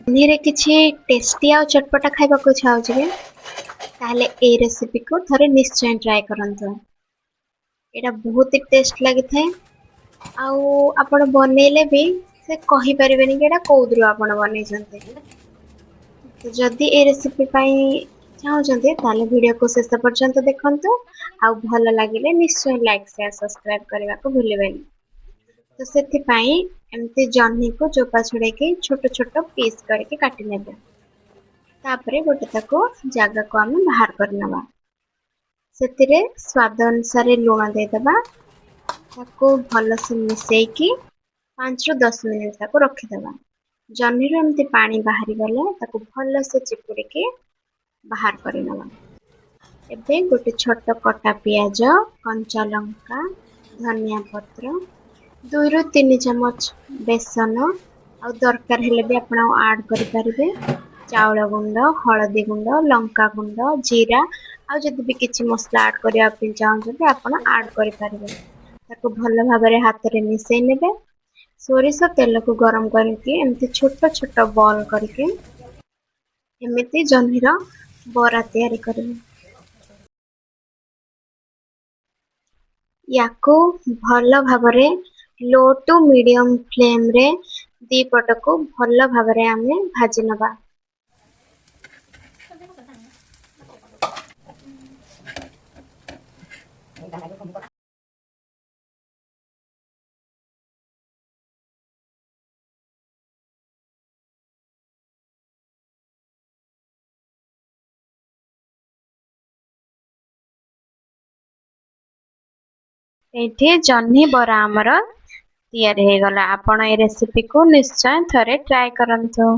नीरे किछि टेस्टी आ चटपटा खाइबा को चाहूछि के ताहले ए रेसिपी को थरे निश्चय ट्राई करंतु। एटा बहुत ही टेस्ट लागि थाए आउ आपण बनेले भी से कहि परिबेनी कि एटा कोउद्रु आपण बनै छथि। तो जदि ए रेसिपी पाई चाहूछन्ते ताहले वीडियो को शेष पर्यंत देखंतु आउ भल लागिले निश्चय लाइक शेयर सब्सक्राइब करबा को भूलिबेनी। तो सेथि पाई एमती जन्नी को चोपा छुड़े के छोट छोट पीस करके काटि नेबे। तापरे गोटे ताको जागा को हम बाहर करनबा। सेतिरे स्वाद अनुसार लूण दे दबा ताको भल से मिसई की 5 रु 10 मिनिट ताको रखि दबा। जन्नी रो एमती पानी बाहरी गले ताको भल से चिपुड़ी के बाहर करि नबा। एबे गोटे छोट कटा पियाज, कंचा लंका, धनिया पत्र, 2 रु 3 चमच बेसन आ दरकार हेले भी आपण ऐड करि परिबे। चाउल गुंड, हळदी गुंड, लंका गुंड, जीरा आ जदि भी किछि मसला ऐड करिया पे चाहछते आपण ऐड करि परिबे। ताको भल भाबरे हाथ रे मिसई नेबे। सोरिष तेल को गरम करके एमती छोट छोट बॉल करके एमती जन्नीर बरा तैयारी करिबे। याको भल भाबरे लो टू मीडियम फ्लेम रे दी पट को भल भाबरे आमे भाजी नबा। एठी जन्नी बरा हमर तैयार हे गला। आपण ए रेसिपी को निश्चय थरे ट्राई करंतु।